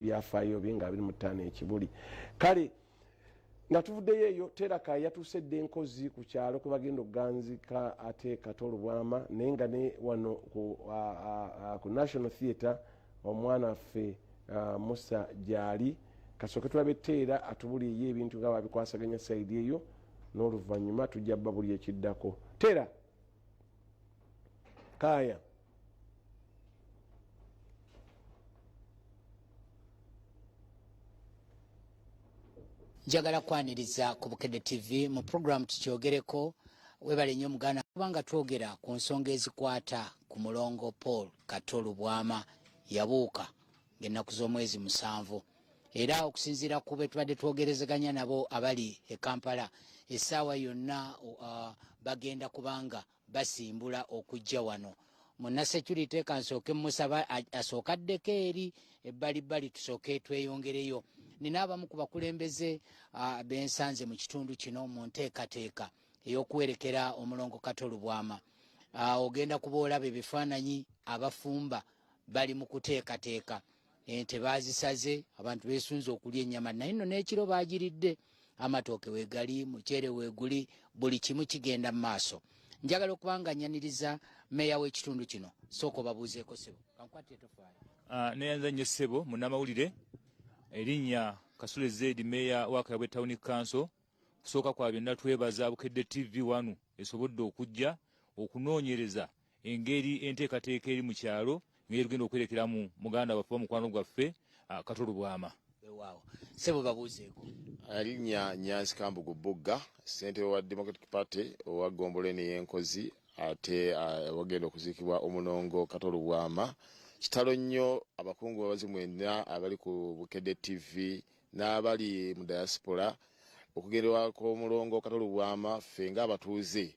byafaayo bye nga 25 ekibuli kale nga tuvuddeyo eyo teraka yatusedde Nkozi ku kyalo kwe bagenda okuganzika ate Kato Lubwama naye nga ne wano ku National Theatre omwana waffe Musa gyali kasooke tulabe Teera atubuliye ebintu nga babikwasaganya sayidi eyo n'oluvannyuma tujja babuli ekiddako. Teera kaya njagala kwaniriza ku Bukedde TV mu program tukyogereko webale nnyo mugana kubanga twogera ku nsonga ezikwata ku mulongo Kato Lubwama yabuuka ng'ennaku z'omwezi 7 era okusinziira ku be tubadde twogerezeganya nabo abali e Kampala essaawa yonna bagenda kubanga basimbula okujja wano munnasecurity kansooke musaba asookaddeko eri ebbalibbali tusooke tweyongereyo. Nina abamu ku bakulembeze bensanze mu kitundu kino mu nteekateeka ey'okwerekera omulongo Kato Lubwama. Ogenda kuba olaba ebifaananyi abafumba bali mu kuteekateeka ente baazisaze abantu beesunze okulya ennyama naye nno n'ekiro baagiridde amatooke weegali muceere weeguli buli kimu kigenda mu maaso. Njagala okubanga nyaniriza meya w'ekitundu kino sooka babuuzeeko Ssebo kankwate tofaayo. Neyanza nnyo Ssebo munnamawulire erinnya Kasule Zedi meya wa Kayabwe Town Council. Kusooka kwa byonna twebaza Bukedde TV wanu esobodde okujja okunoonyereza engeri enteekateeka eri mu kyalo ngeri tugenda okwerekeramu muganda waffe mukwano gwaffe Kato Lubwama. Wow. Ssebo babuuzeeko. Alinnya Nyanzi Kambugu Bugga ssentebe wa Democratic Party owa Gomboleni y'Enkozi ate wagenda okuziikibwa Omulongo Kato Lubwama. Kitalo nnyo abakungu babazi mwenna abali ku Bukedde TV n'abali mu diaspora okugenderwa kw'Omulongo Kato Lubwama ffe ng'abatuuze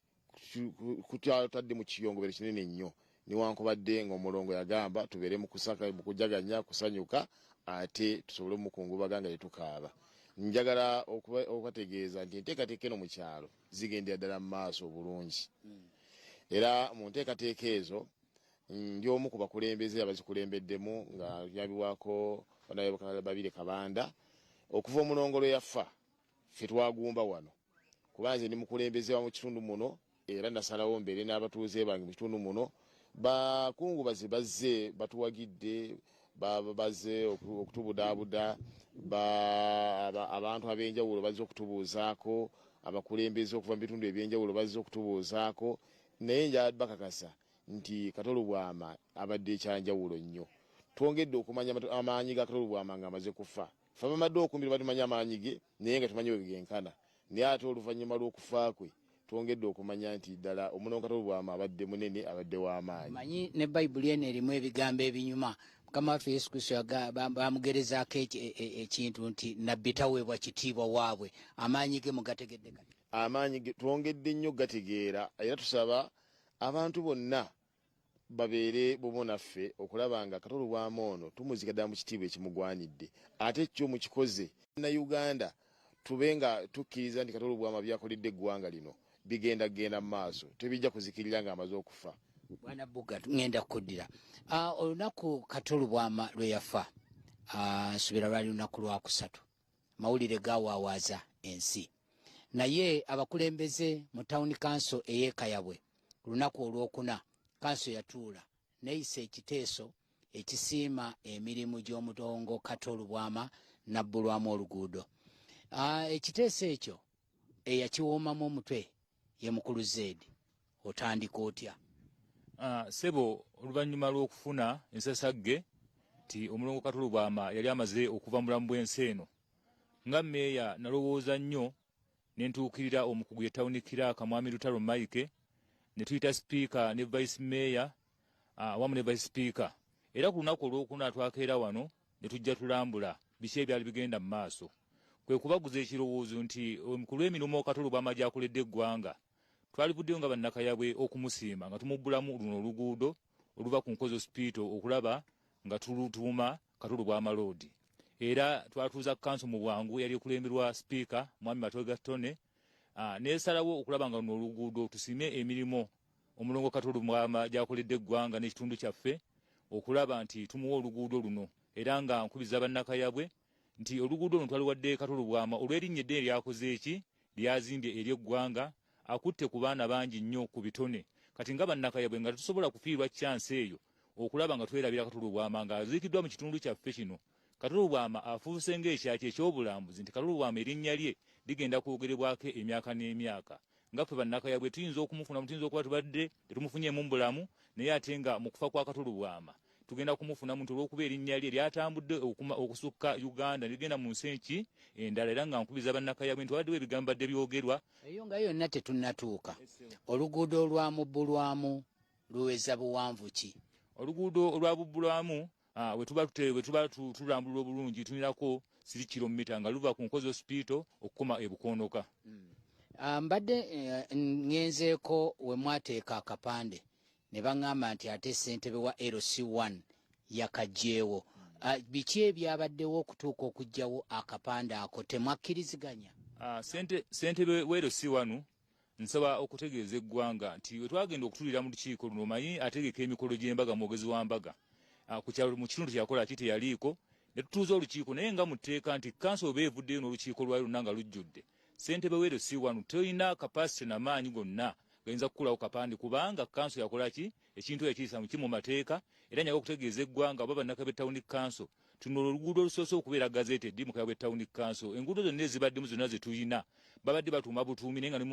kutyatadde mu kiyongobero kinene nnyo niwankubadde ng'Omulongo yagamba tubeere mu kusaka mu kujaganya kusanyuka ate tusobole mukungubaga nga tetukaaba. Njagala okubategeeza nti enteekateeka eno mu kyalo zigendera ddala mu maaso obulungi era mu nteekateeka ezo ndi omu ku bakulembeze abazikulembeddemu nga yabibwako babire Kabanda okuva Omulongo lwe yafa ffe twagumba wano kuba nze ndi mukulembeze wa mu kitundu muno era nasalawo mbere n'abatuuze bange mu kitundu muno bakungu bazze batuwagidde baze okutubudaabuda abantu ab'enjawulo bazze okutubuuzaako abakulembeze okuva mu bitundu eby'enjawulo bazze okutubuuzaako naye njabakakasa nti Kato Lubwama abadde ekyanjawulo nnyo. Twongedde okumanya amaanyi ga Kato Lubwama nga amaze kufa ffe bamadde okumbira batumanya amaanyi ge naye nga tumanyi we genkana naye ate oluvannyuma lw'okufa kwe twongedde okumanya nti ddala Omulongo Kato Lubwama abadde munene abadde w'amaanyi. Manyi ne Bayibuli eno erimu ebigambo ebinyuma Mukama waffe Yesu Kristo bamugerezaako ekintu nti nabbi taweebwa kitiibwa waabwe amaanyi ge mugategedde kati. Amaanyi ge twongedde nnyo gategeera era tusaba abantu bonna babeere bumu naffe okulaba nga Kato Lubwama ono tumuzika ddala mu kitiibwa ekimugwanidde ate kyo mukikoze na Uganda tube nga tukkiriza nti Kato Lubwama byakoledde eggwanga lino bigenda kugenda mu maaso tebijja kuzikirira ng'amaze okufa. Bwana Bugga ngenda kuddira olunaku Kato Lubwama lwe yafa nsubira lwali lunaku lwakusatu mawulire gaawaawaza ensi naye abakulembeze mu Town Council ey'Ekayabwe lunaku olwokuna kanso yatuula neeyisa ekiteeso ekisiima emirimu gy'Omulongo Kato Lubwama nabbulwamu oluguudo. Ekiteeso ekyo eyakiwoomamu omutwe ye mukulu Zedi otandika otya? Ssebo oluvannyuma lw'okufuna ensasagge nti Omulongo Kato Lubwama yali amaze okuva mu bulamu bw'ensi eno nga mmeeya nalowooza nnyo ne ntuukirira omukugu ye Town Clerk Mwami Lutalo Mike ne tuyita sipiika ne vice meya wamu ne vice speaker era ku lunaku olwokuna twakeera wano ne tujja tulambula biki ebyali bigenda mu maaso kwe kubaguza ekirowoozo nti omukulu w'emirimu Kato Lubwama gy'akoledde eggwanga twalivuddeyo nga bannakayabwe okumusiima nga tumubbulamu luno oluguudo oluva ku Nkozi Hospital okulaba nga tulutuuma Kato Lubwama Road era twatuuza kanso mu bwangu yali okulemberwa sipiika Mwami Matwega Tone nesalawo okulaba nga luno oluguudo tusiime emirimu Omulongo Kato Lubwama gy'akoledde eggwanga n'ekitundu kyaffe okulaba nti tumuwa oluguudo luno era nga nkubiriza bannakayabwe nti oluguudo luno twaliwadde Kato Lubwama olw'erinnya eddene lyakoze eki lyazimbye eri eggwanga akutte ku baana bangi nnyo ku bitone kati nga bannakayabwe nga tusobola kufiirwa chance eyo okulaba nga twerabira Kato Lubwama nga aziikiddwa mu kitundu kyaffe kino. Kato Lubwama afuuse ng'ekyaki eky'obulambuzi nti Kato Lubwama erinnya lye ligenda kwogerebwako emyaka n'emyaka. Nga ffe bannakayabwe tuyinza okumufuna tuyinza okuba tubadde tetumufunyeemu bulamu naye ate nga mu kufa kwa Kato Lubwama tugenda kumufuna muntu olw'okuba erinnya lye lyatambudde okusukka Uganda ligenda mu nsi enki endala era nga nkubiriza bannakayabwe nti waddewo ebigambo badde byogerwa eyo nga yonna tetunnatuuka. Oluguudo olwamubbulwamu luweza buwanvu ki? Oluguudo olwabubbulwamu we tuba tulambulira obulungi tunirako 3 kilomita nga luva ku Nkozi hospital okukoma ebukondoka. Mbadde ngenzeeko we mwateeka akapande ne baŋŋamba nti ate ssentebe wa LC1 yakagyewo. Biki ebyabaddewo okutuuka okuggyawo akapande ako temwakkiriziganya? Ssentebe wa LC1 nsaba okutegeeza eggwanga nti we twagenda okutulira mu lukiiko luno manyi ategeka emikolo gy'embaga mwogezi wa mbaga ku kyalo mu kitundu kyakola kiti yaliko ne tutuuza olukiiko naye nga mu tteeka nti kanso oba evuddeyo n'olukiiko lwayo luna nga lujjudde ssentebe wa LC1 toyina kapasite n'amaanyi gonna gayinza kukulawo kapande kubanga kanso yakola ki ekintu ekiyisa mu kimu mateeka era nyaga okutegeeza eggwanga oba bannakabwe tawuni kanso tuno oluguudo olusoose okubeera gazeeteddi mu kabwe tawuni kanso enguudo zonna ezibaddemu zonna ze tuyina babadde batuuma butuumi naye nga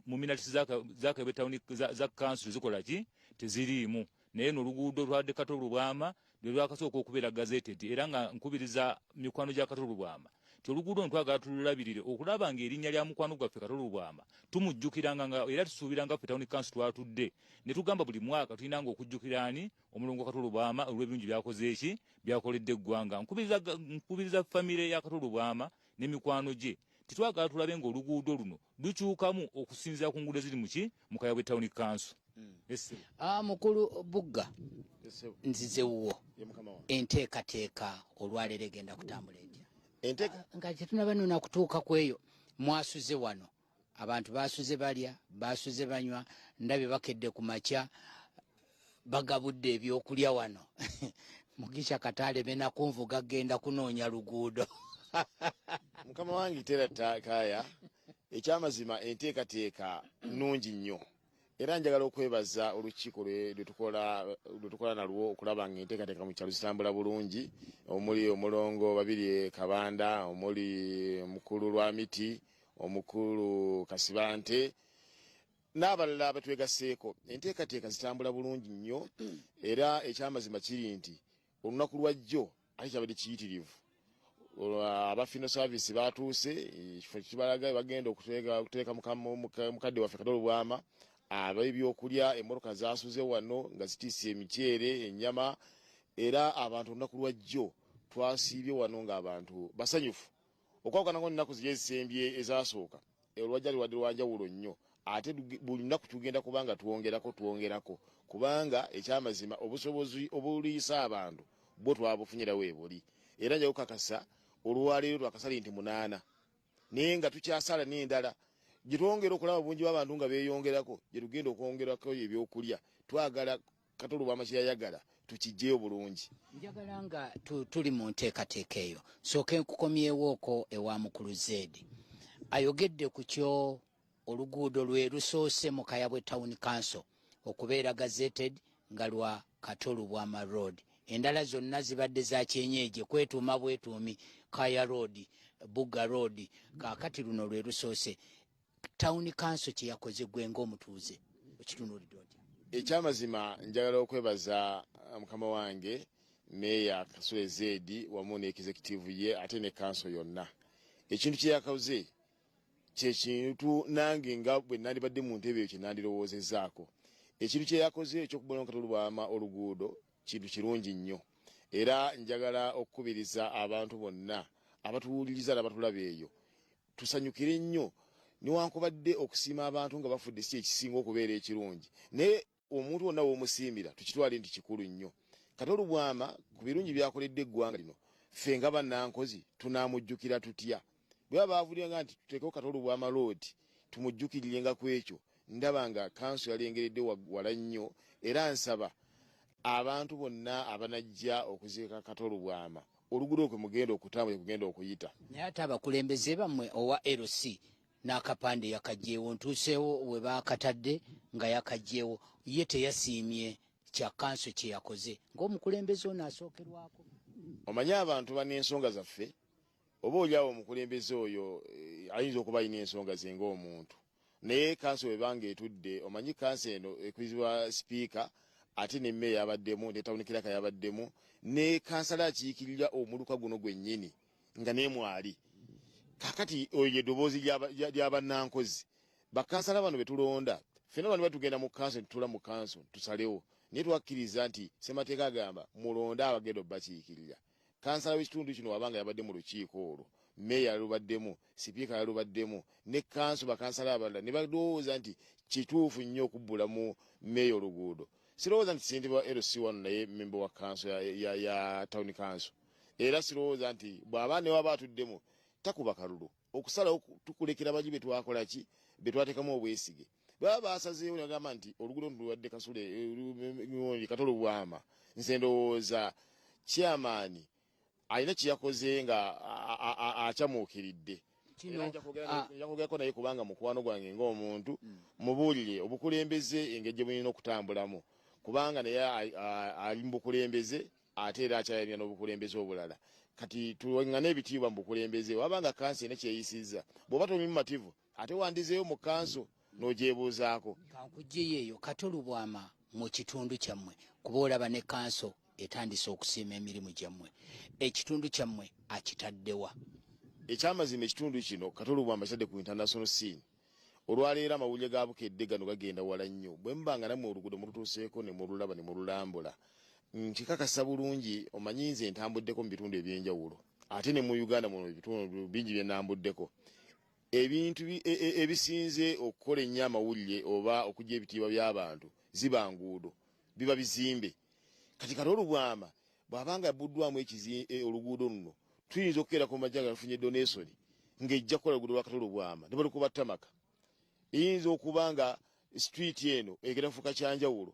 mu minatisi zakabwe tawuni za kanso tezikola ki teziriimu naye n'oluguudo lwadde Kato Lubwama lwe lwakasooka okubeera gazeeteddi era nga nkubiriza mikwano gya Kato Lubwama ti oluguudo ntwagala tululabirire okulaba ng'erinnya lya mukwano gwaffe Kato Lubwama tumujjukiranga era tusuubiranga ffe tawuni kanso twatudde ne tugamba buli mwaka tulinanga okujjukira ani Omulongo Kato Lubwama olw'ebirungi byakoze eki byakoledde eggwanga. Nkubiriza famire ya Kato Lubwama ne mikwano gye titwagala tulabe ng'oluguudo luno lukyukamu okusinziira ku nguudo eziri muki mu Kayabwe tawuni kanso. Mukulu Bugga nzize wuwo enteekateeka olwaleero egenda kutambula etya nga tetunaba nona kutuuka ku eyo mwasuze wano abantu basuze balya basuze banywa ndabye bakedde ku makya bagabudde ebyokulya wano Mugisha Katale benakunvuga genda kunoonya luguudo. Mukama wange tera kaya ekyamazima enteekateeka nnungi nnyo era njagala okwebaza olukiiko lwe tukola nalwo okulaba ng'enteekateeka mu kyalo zitambula bulungi omuli Omulongo babiri Kabanda omuli mukulu Lwamiti omukulu Kasibante n'abalala abatwegaseeko enteekateeka zitambula bulungi nnyo era ekyamazima kiri nti olunaku lwajjo ate kyabadde kiyitirivu abafino service batuuse ekifo kibalaga bagenda okuteeka mukadde waffe Kato Lubwama ab'ebyokulya emmotoka zasuze wano nga zitiise emiceere ennyama era abantu olunaku lwajjo twasiibye wano ng'abantu basanyufu okwawukana n'ennaku ziri ezisembye ezasooka olwajja liwadde lwanjawulo nnyo ate buli lunaku tugenda kubanga twongerako kubanga ekyamazima obusobozi obuliisa abantu bo twabufunyira weebuli era njayo kakasa olwaleero twakasala nti 8 naye nga tukyasala n'endala gye twongera okulaba bungi bw'abantu nga beeyongerako gye tugenda okwongerako ebyokulya twagala Kato Lubwama kyeyayagala tukijjeyo bulungi. Njagala nga tuli mu nteekateeka eyo sooke nkukomyewooko ewa mukulu Zedi ayogedde ku kyo oluguudo lwe lusoose mu Kayabwe Town Council okubeera gazetted nga lwa Kato Lubwama Road endala zonna zibadde za kyenyeje kwetuuma bwetuumi Kaya Road Bugga Road kaakati luno lwe lusoose Town Council kye yakoze gwe ng'omutuuze ekitunuulidde otya? Ekyamazima njagala okwebaza mukama wange Meya Kasule Zedi wamu ne executive ye ate ne council yonna ekintu kye yakoze kye kintu nange nga bwe nandibadde mu ntebe kye nandirowoozezaako ekintu kye yakoze eky'okubona Kato Lubwama oluguudo kintu kirungi nnyo era njagala okukubiriza abantu bonna abatuwuliriza n'abatulaba eyo tusanyukire nnyo niwankubadde okusiima abantu nga bafudde si ekisinga okubeera ekirungi naye omuntu wonna w'omusiimira tukitwale nti kikulu nnyo. Kato Lubwama ku birungi byakoledde eggwanga lino ffe nga bannankozi tunaamujjukira tutya bwe baba baavulira nti tuteekeko Kato Lubwama Road tumujjukirirenga ku ekyo ndaba nga kanso yalengeredde wala nnyo era nsaba abantu bonna abanajja okuziika Kato Lubwama oluguudo kwe mugenda okutambula kugenda okuyita. Naye ate abakulembeze bammwe owa LC n'akapande yakagyewo ntuuseewo we baakatadde nga yakagyewo ye teyasiimye kya kanso kye yakoze ng'omukulembeze ono asookerwako. Omanyi abantu bana ensonga zaffe oba oliawo omukulembeze oyo ayinza okuba alina ensonga ze ng'omuntu naye kanso bwe banga etudde omanyi kanso eno ekuzibwa sipiika ate ne mmeeya yabaddemu ne tawuni kiraka yabaddemu ne kansala akiikirira omuluka guno gwennyini nga neemwali kakati oyo eddoboozi ly'abannankozi bakansala bano betulonda ffenna bano batugenda mu kanso netutula mu kanso tusalewo naye twakkiriza nti ssemateeka agamba mulonde abagenda obbakiikirira. Kansala w'ekitundu kino wabanga yabadde mu lukiiko olwo mmeeya yalubaddemu sipiika yalubaddemu ne kanso bakansala abalala ne balowooza nti kituufu nnyo okubbula mu mmeeya oluguudo. Sirowooza nti ssentebe wa LC wano naye memba wa kanso ya town kanso era sirowooza nti bw'aba ne waba atuddemu takuba kalulu okusalawo tukulekera baji betwakola ki betwateekamu obwesige baba basazeewo ne bagamba nti oluguudo luwadde kasule Kato Lubwama nze ndowooza chairman alina kyeyakoze nga akyamuukiridde. Njakogerako naye kubanga mukwano gwange ng'omuntu mubuulire obukulembeze engeri bulina okutambulamu kubanga naye ali mu bukulembeze ate era akyayalina n'obukulembeze obulala. Kati tuwangane ebitiibwa mu bukulembeze wabanga kanso ena kyeyisizza bw'oba toli mumativu ate wandizeeyo mu kanso n'ogyebuuzaako. Kankugyeyo eyo Kato Lubwama mu kitundu kyammwe kuba olaba ne kanso etandise okusiima emirimu gyammwe ekitundu kyammwe akitaddewa. Ekyamazima ekitundu kino Kato Lubwama kitadde ku international scene. Olwaleero amawulire ga bukedde gano gagenda wala nnyo bwe mubanga nammwe oluguudo mututuuseeko ne mululaba ne mululambula nkikakasa bulungi omanyi nze ntambuddeko mu bitundu ebyenjawulo ate ne mu Uganda muno ebitundu bingi bye nambuddeko ebintu ebisinze okukola ennyo amawulire oba okujja ebitiibwa by'abantu ziba nguudo biba bizimbe. Kati Kato Lubwama bw'abanga yabuddwamu oluguudo luno tuyinza okukeera ku majjanga lufunye donation ng'ejja kukola oluguudo lwa Kato Lubwama ne balukuba ttamaka eyinza okuba nga street eno egenda kufuuka kyanjawulo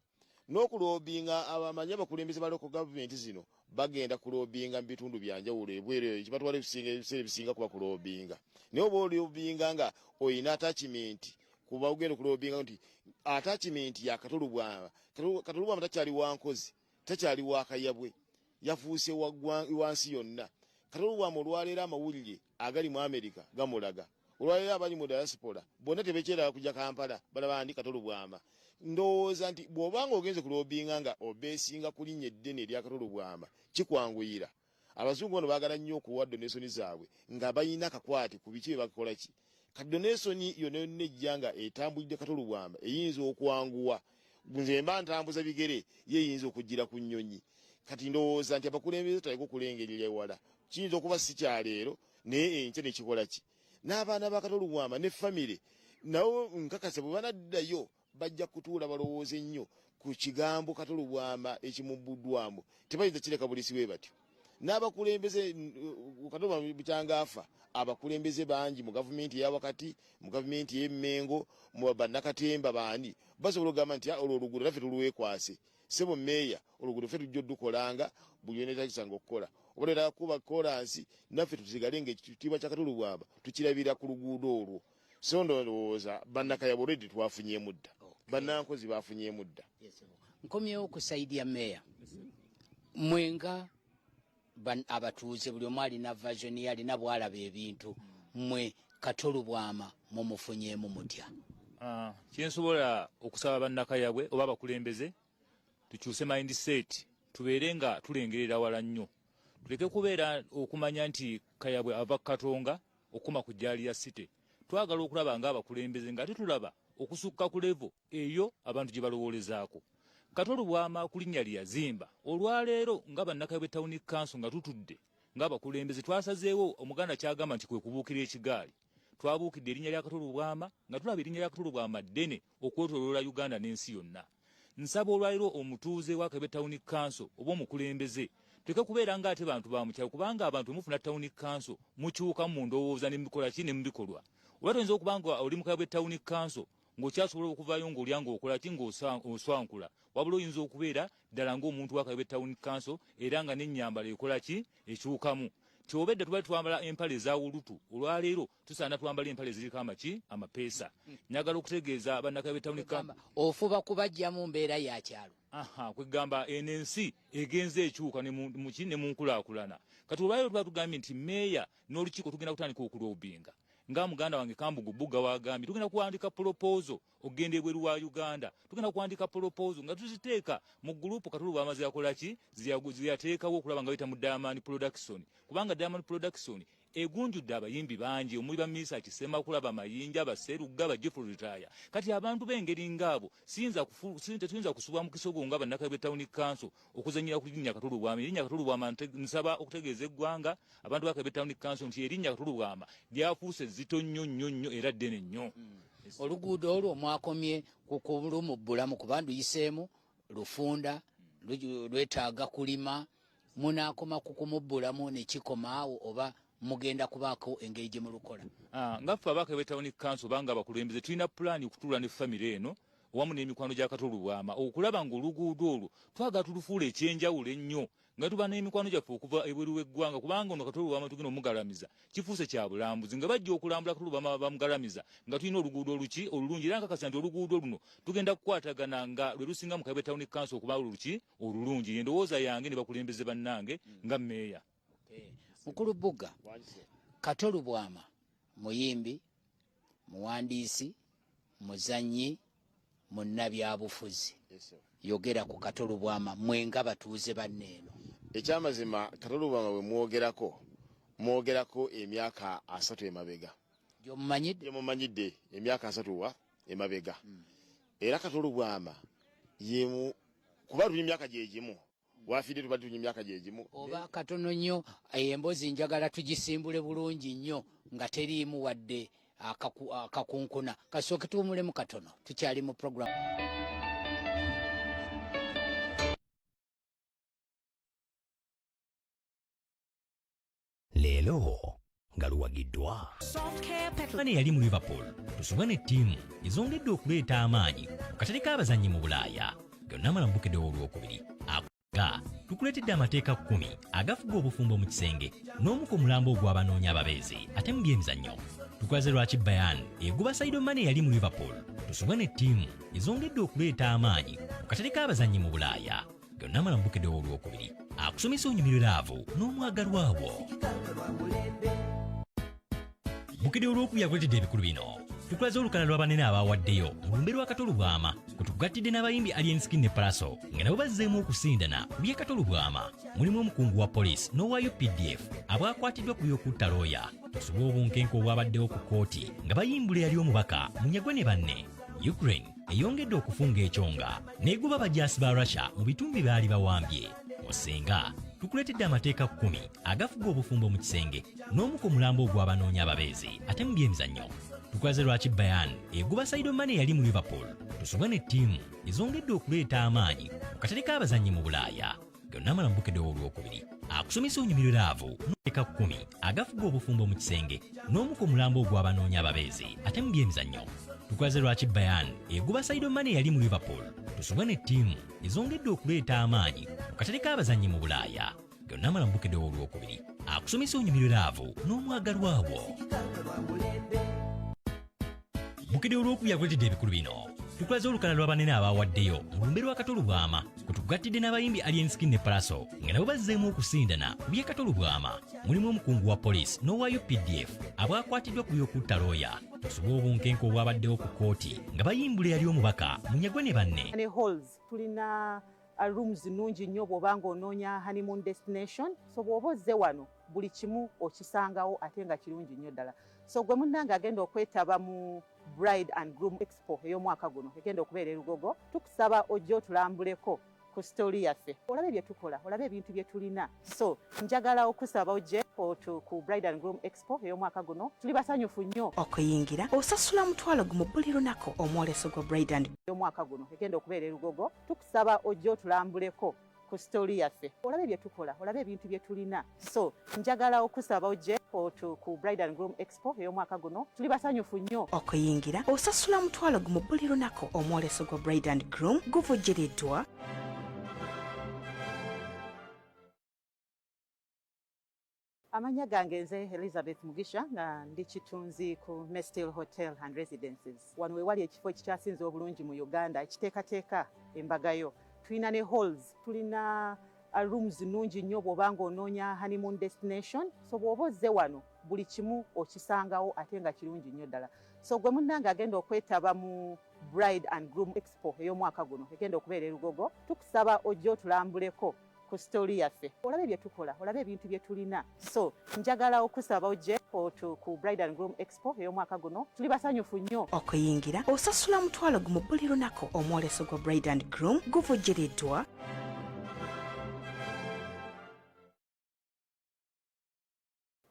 n'okulobinga abamanyi abakulembeze ba local government zino bagenda kulobinga mu bitundu byanjawulo ebweru kibatwala ebiseera ebisinga kuba kulobinga naye oba olobinga nga oyina attachment kuba ogenda kulobinga nti attachment ya Kato Lubwama. Kato Lubwama takyali wa Nkozi takyali wa Kayabwe yafuuse wansi yonna. Kato Lubwama olwaleero amawulire agali mu America gamulaga olwaleero abali mu diaspora bonna tebekyera kujja Kampala balaba ndi Kato Lubwama. Ndowooza nti bw'obanga ogenze kulobinga nga obeesinga ku linnya eddene erya Kato Lubwama kikwanguyira. Abazungu bano baagala nnyo okuwa donation zaabwe nga bayina akakwate ku biki bye bakola ki. Kati donation yonna yonna ejja nga etambulidde Kato Lubwama eyinza okwanguwa nze mba ntambuza bigere ye eyinza okujjira ku nnyonyi. Kati ndowooza nti abakulembeze taleka okulengerera ewala kiyinza okuba si kyaleero naye enkya ne kikola ki. N'abaana ba Kato Lubwama ne famire nawo nkakasa bwe banaddayo bajja kutuula balowooze nnyo ku kigambo Kato Lubwama ekimubbuddwamu tebayinza kireka bulisi bwe batyo. N'abakulembeze Kato Lubwama bukyanga afa abakulembeze bangi mu gavumenti eya wakati mu gavumenti y'Emmengo mu bannakatemba bandi basobola okugamba nti olwo oluguudo naffe tuluweekwase sebo mmeeya oluguudo ffe tujja oddukolanga buli yona etakisanga okukola oba era kuba kolansi naffe tusigale ng'ekitiibwa kya Kato Lubwama tukirabira ku luguudo olwo. So ndowooza bannakayabo already twafunyeemu dda bannankozi bafunyeemu dda. Nkomyewo ku saidi ya mmeeya mwenga abatuuze buli omu alina version alina bwalaba ebintu mmwe Kato Lubwama mumufunyeemu mutya? Kyensobola okusaba bannakayabwe oba abakulembeze tukyuse mindset tubeere nga tulengerera wala nnyo tuleke kubeera okumanya nti Kayabwe ava Katonga okuma ku jjaali ya city. Twagala okulaba nga abakulembeze nga tetulaba okusukka ku level eyo abantu gye balowoolezaako. Kato Lubwama ku linnya lyazimba olwaleero nga bannakayabwe town council nga tutudde ng'abakulembeze twasazeewo omuganda kyagamba nti kwe kubuukira ekigaali twabuukidde erinnya lya Kato Lubwama nga tulaba erinnya lya Kato Lubwama ddene okwetooloola Uganda n'ensi yonna. Nsaba olwaleero omutuuze wa Kayabwe town council oba omukulembeze tuleke kubeera nga ate bantu ba mukyalo kubanga abantu mufuna town council mukyuka mu ndowooza ne mubikola ki ne mubikolwa. Oba tuyinza okuba nga oli mu Kayabwe town council ng'okyasobola okuvaayo ng'olya ng'okola ki ng'oswankula wabula oyinza okubeera ddala ng'omuntu wa Kayiba Town Council era nga n'ennyambala ekola ki ekyukamu kyobedde tuba twambala empale ezawulutu olwaleero tusaana twambala empale ziriko amapeesa njagala okutegeeza bannakayiba Town Council ofuba kubajja mu mbeera ya kyalo kwegamba ensi egenze ekyuka ne mu nkulaakulana kati olwaleero tuba tugambye nti meeya n'olukiiko tugenda kutandika okulobinga nga muganda wange Kambugu Bugga wagambye tugenda kuwandika proposal okugenda ebweru wa Uganda tugenda kuwandika proposal nga tuziteeka mu gurupu Kato Lubwama ziyakola ki ziyateekawo okulaba nga bayita mu Diamond Production kubanga Diamond Production egunjudde abayimbi bangi omuli bamisa Kisemakula Bamayinja Baserugga Bajefuru Ritaya kati abantu b'engeri ngaabo tuyinza kusuba mu kisogo nga bannakayiba Town Council okuzanyira ku linnya Kato Lubwama erinnya Kato Lubwama nsaba okutegeeza eggwanga abantu ba Kayiba Town Council nti erinnya Kato Lubwama lyafuuse zito nnyo era ddene nnyo oluguudo olwo mwakomye kulumu kuba nduyiseemu lufunda lwetaaga kulima munaakoma kukumubbulamu ne kikomaawo oba mugenda kubaako engeri gye mulukola nga ffe abakayiba Town Council banga abakulembeze tulina pulaani okutuula ne famire eno wamu n'emikwano gya Kato Lubwama okulaba ng'oluguudo olwo twagala tulufuula ekyenjawulo ennyo nga tuba n'emikwano gyaffe okuva ebweru w'eggwanga kubanga ono Kato Lubwama tugenda omugalamiza kifuuse kya bulambuzi nga bajja okulambula Kato Lubwama bamugalamiza nga tulina oluguudo olulungi era nkakasa nti oluguudo luno tugenda kukwatagana nga lwe lusinga mu Kayiba Town Council okuba olulungi endowooza yange ne bakulembeze bannange nga mmeeya Mukulu Bugga Kato Lubwama muyimbi muwandiisi muzannyi munnabyabufuzi yogera ku Kato Lubwama mwenga batuuze banneeno ekyamazima Kato Lubwama bwe mwogerako emyaka 3 emabega gyomumanyidde emyaka 3 emabega era Kato Lubwama kuba tuli emyaka gyegimu wafidde tuba tuli emyaka gyegimu oba katono nnyo emboozi njagala tugisimbule bulungi nnyo nga teriimu wadde akakunkuna kasooke tuwumulemu katono tukyali mu program leero nga luwagiddwa mane yali mu Liverpool tusubwa ne ttiimu ezongedde okuleeta amaanyi ku katale k'abazannyi mu Bulaaya gonna amalambukedde olwokubiri nga tukuleetedde amateeka 10 agafuga obufumbo mu kisenge n'omu ku mulambo ogw'abanoonya ababeezi ate mu byemizannyo tukulaze lwaki Bayern eguba Sadio Mane yali mu Liverpool tusubwa ne ttiimu ezongedde okuleeta amaanyi ku katale k'abazannyi mu Bulaaya gonna amalambukedde olwokubiri akusomesa onyumirwe laavu n'omwagalwa wo bukedde olwokubiri akuleetedde ebikulu bino tukulaze olukala lw'abanene abaawaddeyo mu lumbe lwa Kato Lubwama kwe tukugattidde n'abayimbi Alienskin ne Paraso nga nabo bazzeemu okusindana ku bye Kato Lubwama mulimu omukungu wa poliisi n'owa UPDF abwakwatiddwa ku by'okutta looya tusobole obunkenke obwabaddewo ku kkooti nga bayimbula yali omubaka munyagwe ne banne Ukraine eyongedde okufunga ekyonga n'eguba abajaasi ba Russia mu bitundu baali bawambye osenga tukuleetedde amateeka 10 agafuga obufumbo mu kisenge n'omu ku mulambo ogw'abanoonya ababeezi ate mu byemizannyo tukulaze lwaki Bayern eguba Sadio Mane yali mu Liverpool tusubwa ne ttiimu ezongedde okuleeta amaanyi ku katale k'abazannyi mu Bulaaya gonna amalambukedde olwokubiri akusomesa onyumirwe laavu n'amateeka 10 agafuga obufumbo mu kisenge n'omu ku mulambo ogw'abanoonya ababeezi ate mu byemizannyo tukulaze lwaki Bayern eguba Sadio Mane yali mu Liverpool tusubwa ne ttiimu ezongedde okuleeta amaanyi ku katale k'abazannyi mu Bulaaya gonna amalambukedde olwokubiri akusomesa onyumirwe laavu n'omwagalwa wo bukedde olwokubiri akuleetedde ebikulu bino tukulaze olukala lw'abanene abaawaddeyo mu lumbe lwa Kato Lubwama kwe tukugattidde n'abayimbi Alienskin ne Paraso nga nabo bazzeemu okusindana ku bye Kato Lubwama mulimu omukungu wa poliisi n'owa UPDF abwakwatiddwa ku by'okutta looya tusobole obunkenke obwabaddewo ku kkooti nga bayimbula yali omubaka munyagwe ne banne tulina rooms nungi nnyo bw'oba ng'onoonya honeymoon destination so bw'oba ozze wano buli kimu okisangawo ate nga kirungi nnyo ddala so gwe munnange agenda okwetaba mu Bride and Groom Expo ey'omwaka guno egenda okubeera Lugogo tukusaba ojje otulambuleko ku story yaffe olabe bye tukola olabe ebintu bye tulina so njagala okusaba ojje ku Bride and Groom Expo ey'omwaka guno tuli basanyufu nnyo okuyingira osasula mutwalo gumu buli lunako omwoleso gwa Bride and ey'omwaka guno egenda okubeera Lugogo tukusaba ojje otulambuleko ku story yaffe olabe bye tukola olabe ebintu bye tulina so njagala okusaba ojje ku Bride and Groom Expo ey'omwaka guno tuli basanyufu nnyo okuyingira osasula mutwalo gumu buli lunako omwoleso gwa Bride and Groom guvujjiriddwa amanya gange nze Elizabeth Mugisha nga ndi kitunzi ku Mestil Hotel and Residences wano wewali ekifo ekikyasinze obulungi mu Uganda ekiteekateeka embagayo tulina ne halls tulina rooms nungi nnyo bw'obanga onoonya honeymoon destination so bw'oba ozze wano buli kimu okisangawo ate nga kirungi nnyo ddala so gwe munnange agenda okwetaba mu Bride and Groom Expo ey'omwaka guno egenda okubeera e Lugogo tukusaba ojje otulambuleko ku story yaffe olabe bye tukola olabe ebintu bye tulina so njagala okusaba ojje ku Bride and Groom Expo ey'omwaka guno tuli basanyufu nnyo okuyingira osasula mutwalo gumu buli lunako omwoleso gwa Bride and Groom guvujjiriddwa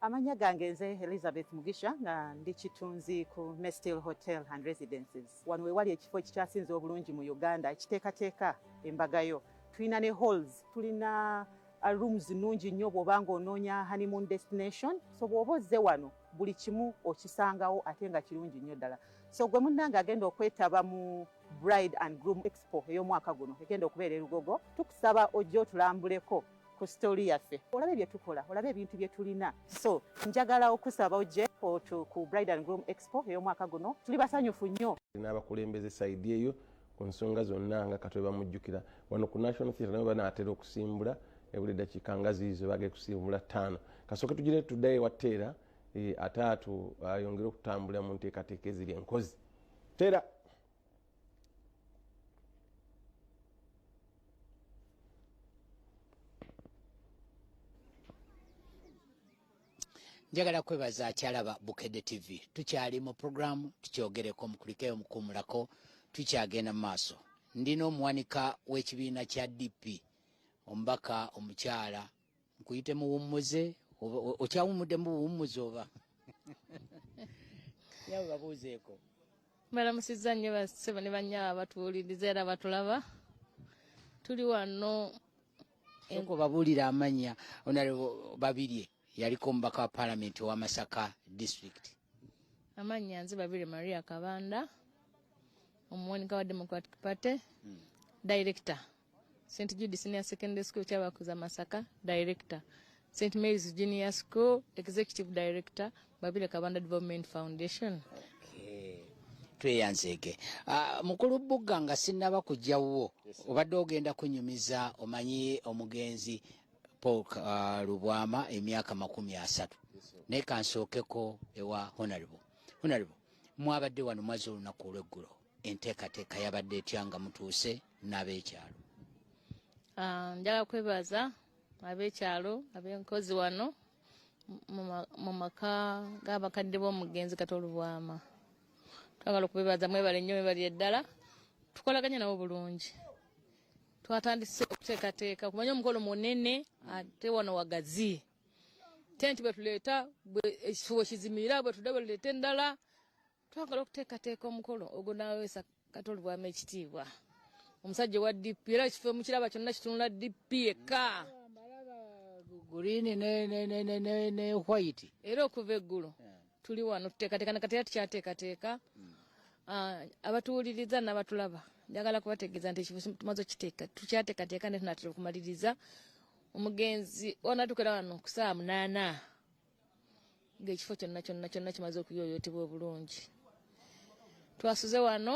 amanya gange nze Elizabeth Mugisha nga ndi kitunzi ku Mestil Hotel and Residences wano wewali ekifo ekikyasinze obulungi mu Uganda ekiteekateeka embagayo tulina ne halls tulina rooms nungi nnyo bw'obanga onoonya honeymoon destination so bw'oba ozze wano buli kimu okisangawo ate nga kirungi nnyo ddala so gwe munnange agenda okwetaba mu Bride and Groom Expo ey'omwaka guno egenda okubeera e Lugogo tukusaba ojje otulambuleko ku story yaffe olabe bye tukola olabe ebintu bye tulina so njagala okusaba ojje ku Bride and Groom Expo ey'omwaka guno tuli basanyufu nnyo n'abakulembeze saidi eyo ku nsonga zonna nga Katonda bamujjukira wano ku National Theatre nabo banaatera okusimbula buli dakiika nga ziizo bagenda kusimbula 5 kasooke tugire tuddayo ewa ataatu ayongere okutambula mu nteekateeka eziri enkozi tera njagala kwebaza akyalaba Bukedde TV tukyali mu programu tukyogereko mukulikeyo mukumulako tukyagenda mu maaso ndina omuwanika w'ekibiina kya DP omubaka omukyala nkuyite muwummuze okyawummudde mu buwummuze oba yawe babuuzeeko balamusizza nnyo basebo ne bannyaaba batuwuliriza era batulaba tuli wano enko babuulira amanya onalebo babirye yaliko omubaka wa Parliament wa Masaka District amanya nze babiri Maria Kabanda omuwanika wa Democratic Party Director St. Jude Senior Secondary School kyabakuza Masaka Director St. Mary's Junior School Executive Director Babire Kabanda Development Foundation tweyanzeeke mukulu Bugga nga sinnaba kujjawo obadde ogenda kunyumiza omanyi omugenzi Paul Lubwama emyaka 30 naye kansookeko ewa Honorable mwabadde wano mwazi olunaku olw'eggulo enteekateeka yabadde etya nga mutuuse n'ab'ekyalo njagala kwebaza ab'ekyalo ab'enkozi wano mu maka g'abakadde b'omugenzi Kato Lubwama twagala okubebaza mwebale nnyo mwebali eddala tukolaganye nabo bulungi twatandise okuteekateeka kumanya omukolo munene ate wano wagazi tenti bwetuleeta ekifo kizimirira bwetude bwetuleeta endala twagala okuteekateeka omukolo ogwo naweesa Kato Lubwama ekitiibwa omusajja wa DP era ekifo mukiraba kyonna kitunula DP eka green ne white era okuva eggulo tuli wano tuteekateeka nakati tukyateekateeka abatuwuliriza n'abatulaba njagala kubategeeza nti ekifo tumaze okiteeka tukyateekateeka ne tunatera okumaliriza omugenzi wanatukera wano ku ssaawa 8 ng'ekifo kyonna kimaze okuyooyootebwa obulungi twasuze wano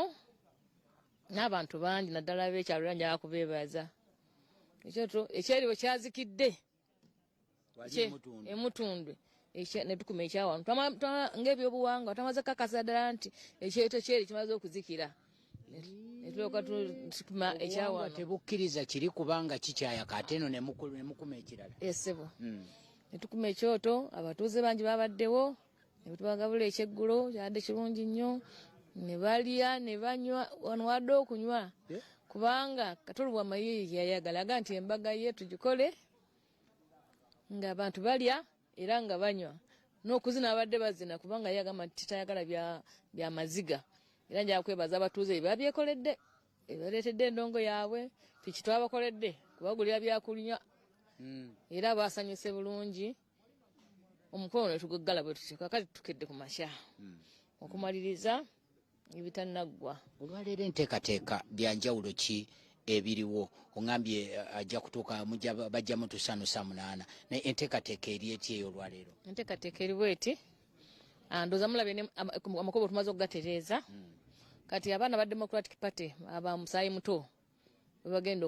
n'abantu bangi naddala ab'ekyalo era njagala kubeebaza ekyeriwo kyazikidde emutundwe netukuma ekyawano ng'ebyobuwangwa twamaze kakasa ddala nti ekyeto kyeri kimaze okuzikira netulyoka tukuma ekyawano tebukkiriza kiri kubanga kikyayaka ate eno nemukuma ekirala esebo netukuma ekyoto abatuuze bangi babaddewo nebutubagabula ekyeggulo kyabadde kirungi nnyo ne balya ne banywa wano wadde okunywa kubanga Kato Lubwama ye yayagalaga nti embaga ye tugikole ng'abantu balya era nga banywa n'okuzina abadde bazina kubanga yagamba nti tayagala bya maziga era njagala kwebaza abatuuze babyekoledde ebaletedde endongo yaabwe piki twabakoledde kubagulira byakulinya era basanyuse bulungi omukolo ne tugaggala bwe tuti kakati tukedde ku makya okumaliriza ebitanaggwa. Olwaleero enteekateeka byanjawulo ki ebiriwo? Ongambye ajja kutuuka bajja mutusanusa 8 naye enteekateeka eri eti eyo olwaleero? Enteekateeka eriwo eti ndoza mulabye amakubo tumaze okugatereeza kati abaana ba Democratic Party aba Musaayi muto bagenda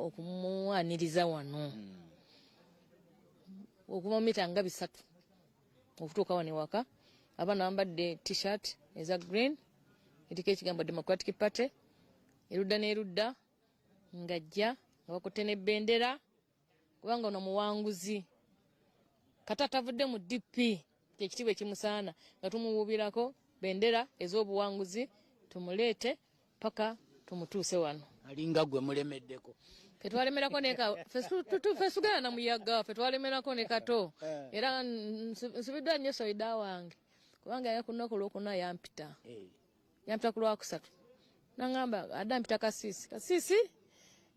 okumuwaniriza wano okuva mita nga 3 okutuuka wano ewaka. Abaana bambadde t-shirt eza green eriko ekigambo Democratic Party erudda n'erudda ng'ajja nga bakutte n'ebbendera kubanga ono muwanguzi kati atavudde mu DP kyekitiibwa ekimusaana nga tumuwuubirako bendera ez'obuwanguzi tumuleete paka tumutuuse wano. Alinga gwe mulemeddeko. Fe twalemerako fe sugana na muyaga fe twalemerako ne Kato era nsubidwa nnyo soida wange kubanga yakunaku olwokuna yampita ku Lwakusatu nangamba adampita kasisi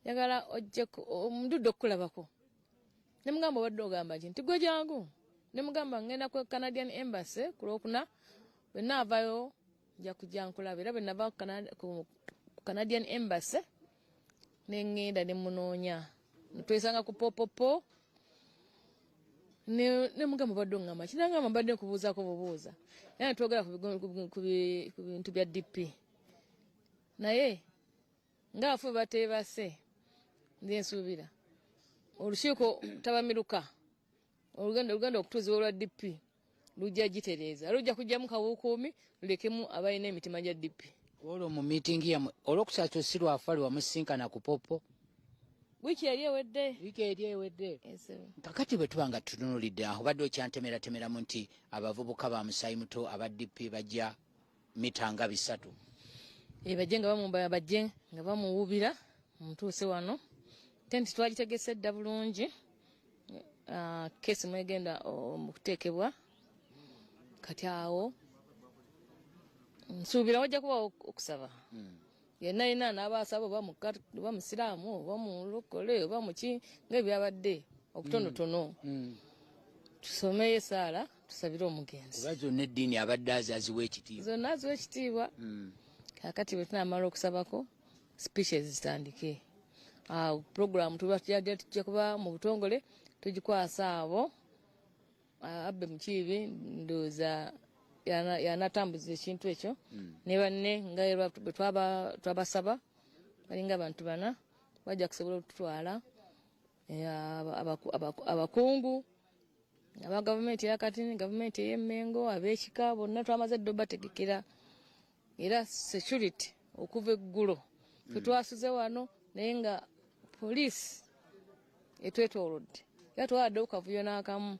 yagala ojje omududde okukulabako ne mugamba obadde ogamba nti gwe jangu ne mugamba ngenda ku Canadian Embassy ku Lwokuna bwe naavayo nja kujja nkulaba era bwe nava ku Canadian Embassy nengenda ne munoonya twesanga ku popopo ne mugamba badde ngamba kinangamba badde kubuuzaako bubuuza era twogera ku bintu bya DP naye ngaafe bateebase nze nsuubira olukiiko tabamiruka olugendo okutuuzibwa olwa DP lujja gitereeza lujja kujjamu kabukuumi lulekemu abalina emitima gya DP. Olwo mu meeting yamwe olwokusatu si lwafali wamusinkana ku popo wiiki eri ewedde. Kakati bwe tuba nga tutunulidde aho badde okyantemeratemeramu nti abavubuka ba Musaayi muto aba DP bajja mita nga 3 bajje nga bamuwuubira mutuuse wano tenti twagitegese dda bulungi kesi mwegenda okuteekebwa kati awo nsuubira wajja kuba okusaba yenna yenna n'abaasaba oba musiraamu oba mulokole oba muki ng'ebyabadde okutonotono tusomeyo esaala tusabire omugenzi oba zonna eddiini abadde aziwa ekitiibwa zonna aziwa ekitiibwa kakati bwe tunamala okusabako speeches zitandike program tujja kuba mu butongole tugikwasa abo abbe mukiibi ndowooza yanatambuza ekintu ekyo ne banne nga bwe twabasaba balinga abantu 4 bajja kusobola okututwala abakungu aba gavumenti eyakati gavumenti ey'Emmengo ab'ekika bonna twamaze dde obategekera era security okuva eggulo twasuze wano naye nga poliisi etwetoolodde era twawaddewo kavuyo n'akamu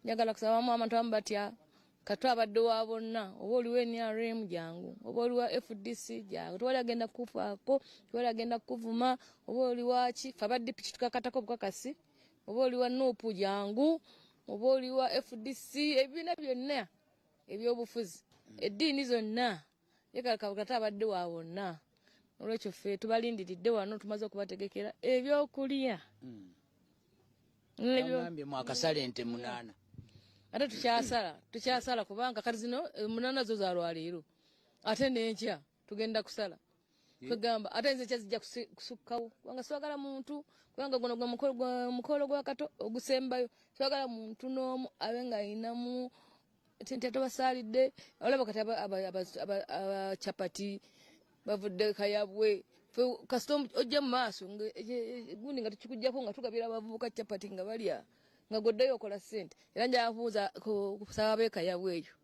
njagala kusabamu abantu abamu batya Kato abadde wa bonna oba oliwo NRM jangu oba oliwo FDC jangu tewali agenda kufaako tewali agenda kuvuma oba oliwaki fe abadde piki tukakatako bukakasi oba oliwo Nuupu jangu oba oliwo FDC ebibiina byonna ebyobufuzi eddiini zonna Kato abadde wa bonna olwekyo ffe tubalindiridde wano tumaze okubategekera ebyokulya ngambye mwakasala ente 8 ate tukyasala kubanga kati zino 8 zo za lwaleero ate n'enkya tugenda kusala kwegamba ate nze kyazijja kusukkawo kubanga siwagala muntu kubanga guno mukolo gwa Kato ogusembayo siwagala muntu n'omu abe nga ayinamu tente tubasaalidde olaba kati abachapati bavudde kayabwe kasita ojja mu maaso gundi nga tukikujjako nga tugabira abavubuka chapati nga balya nga goddeyo okola ssente era njala kubuuza kusaba beekayabwe eyo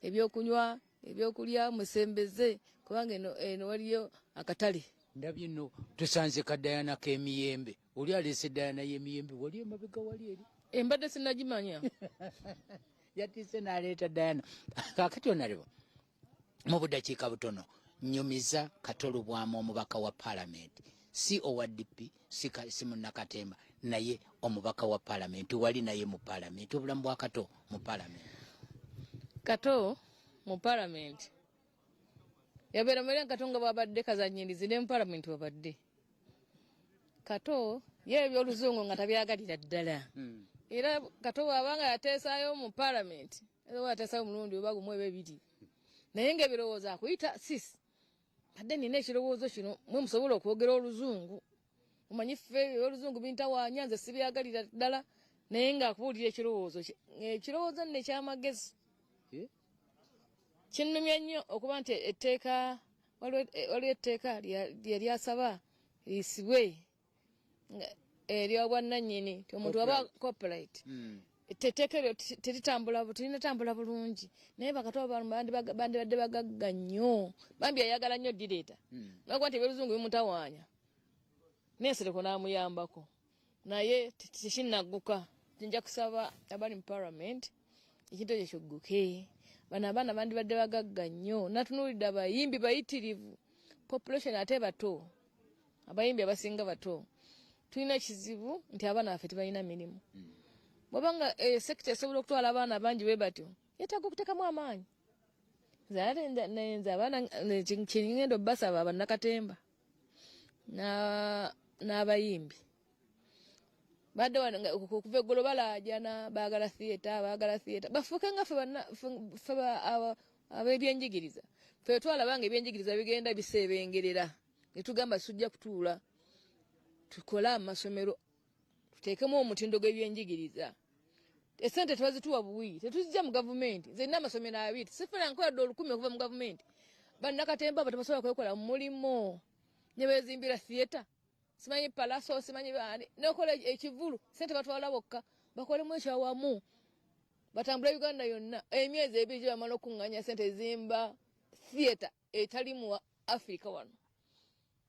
ebyokunywa ebyokulya musembeze kubanga eno waliyo akatale ndabye nno tusanze kadayana k'emiyembe oli aleese dayana y'emiyembe wali emabega wali eri embadde sinnagimanya yatise n'aleeta dayana kaakati onaleba mu buddakiika butono nyumiza Kato Lubwama omubaka wa paalamenti si owa DP si munnakatemba naye omubaka wa paalamenti wali naye mu paalamenti obulamu bwa Kato mu paalamenti Kato mu paalamenti yabeera muri Katonga babadde kazanyirizi ne parliament babadde Kato ye by'oluzungu nga tabyagalira ddala era Kato abanga yateesaayo mu parliament ezo yateesaayo mulundi oba gumwe bebiri naye ng'ebirowoozo akuyita sis adde nina ekirowoozo kino mwe musobola okwogera oluzungu umanyi ffe oluzungu bintawaanya nze sibyagalira ddala naye ng'akubuulira ekirowoozo nne ky'amagezi kinnumya nnyo okuba nti etteeka waliwo etteeka lyasaba lisibwe eryobwannannyini ti omuntu aba copyright etteeka eryo teritambula bulungi naye Bakato bandibadde bagagga nnyo bambi ayagala nnyo direeta nakuba nti ebyoluzungu bimutawaanya nesereko n'amuyambako naye tekinnagguka nja kusaba abali mu parliament ekintu ekyo kigguke bano abaana bandibadde bagagga nnyo natunuulidde abayimbi bayitirivu population ate bato abayimbi abasinga bato tulina ekizibu nti abaana baffe tebalina mirimu bwabanga sekita esobola okutwala abaana bangi bwe batyo yeetaaga okuteekamu amaanyi nze abaana kyengenda obbasaba bannakatemba n'abayimbi badde okuva eggolo balaajana baagala theatre bafuuke nga ffe ab'ebyenjigiriza ffe twalabanga ebyenjigiriza bigenda biseebengerera ne tugamba sujja kutuula tukole amasomero tuteekemu omutindo gw'ebyenjigiriza esente twazituwa buwi tetuzijja mu gavumenti nze nina amasomero 2 sifuna nkoladde 10 okuva mu gavumenti bannakatemba abo tebasobola kwekola mulimo ne beezimbira theatre simanyi palaso simanyi bani nokola ekivulu sente batwala bokka bakolemu ekyawamu batambula Uganda yonna emyezi 2 gye bamala okunganya sente zimba theatre etali mu Africa wano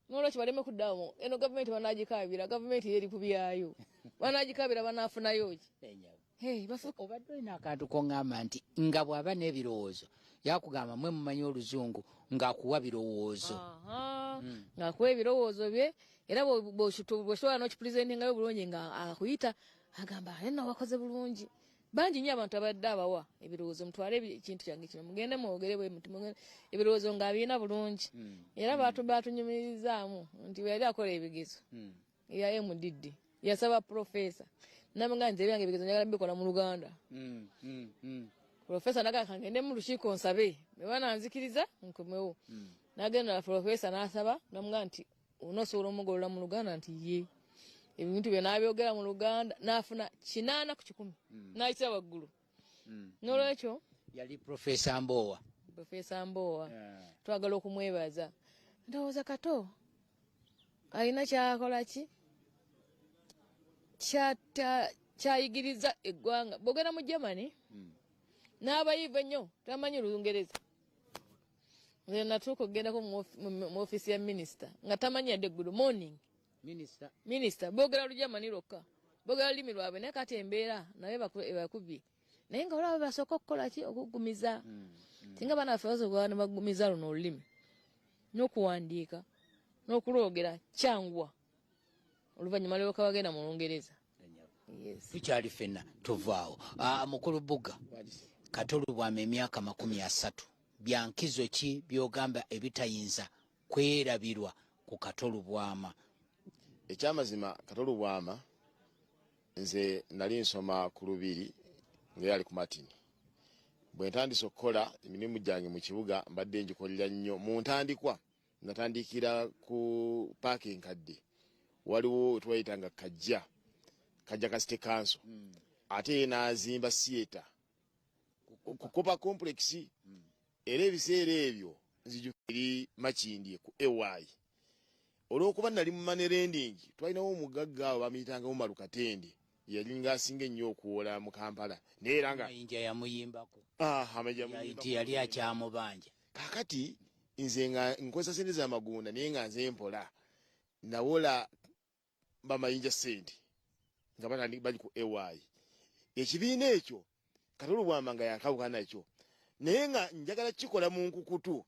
nolwekyo baleme kuddamu eno gavumenti banagikabira gavumenti yeri ku byayo banagikabira banafunayo ki bafuka obadde olina akantu kongamba nti nga bw'aba n'ebirowoozo yakugamba mwe mumanyi oluzungu ng'akuwa birowoozo ng'akuwa ebirowoozo bye era bw'osobola n'okipulizentingayo bulungi nga akuyita agamba ate nno wakoze bulungi bangi nnyo abantu abadde abawa ebirowoozo mutwale ekintu kyange kino mugende mwogere bwe muti ebirowoozo ng'abiina bulungi era batunyumirizaamu nti bwe yali akola ebigezo yaye mudiddi yasaba profesa namuga nze ebyange ebigezo njagala bikola mu Luganda profesa nagamba ngende mu lukiiko nsabe ne bananzikiriza nkomewo nagenda profesa n'asaba namuga nti onosobola omugolola mu Luganda nti ye ebintu bye n'abyogera mu Luganda n'afuna 8 ku 10 n'ayitira waggulu n'olwekyo yali profesa Mbowa twagala okumwebaza ndowooza Kato alina kyakola ki kyayigiriza eggwanga bwogenda mu Germany n'abayivu ennyo tamanyi Lungereza nze natuuka okgendako mu ofisi ya minisita nga tamanyi yadde good morning minisita boogera Lugermani lwokka boogera lulimi lwabwe naye kati embeera naye bakubye naye nga olaba basooka okukola ki okugumiza singa baana baffe basobola ne bagumiza luno olulimi n'okuwandiika n'okulwogera kyanguwa oluvannyuma lweka bagenda mu Lungereza tukyali ffenna tuvaawo mukulu Bugga Kato Lubwama emyaka 30 byankizo ki byogamba ebitayinza kwerabirwa ku Kato Lubwama? Ekyamazima Kato Lubwama nze nali nsoma ku Lubiri nga yali ku Matini bwe ntandise okukola emirimu gyange mu kibuga mbadde ngikolera nnyo mu ntandikwa natandikira ku paaka enkadde waliwo twayitanga kajja kasite kanso ate n'azimba theatre kukopa complex era ebiseera ebyo nzijukiri Makindye ku AY olwokuba nali mu manerending twalinawo omugagga abo bamuyitanga mu Malukatende yali ngaasinga ennyo okuwola mu Kampala neera nga amayinja yamuyimbako amayinja yali akyamubanja kakati nze nga nkozesa sente z'amagunda naye nga nze mpola nawola bamayinja sente nga bali ku AY ekibiina ekyo Kato Lubwama nga yakawuka nakyo naye nga njagala kikola mu nkukutu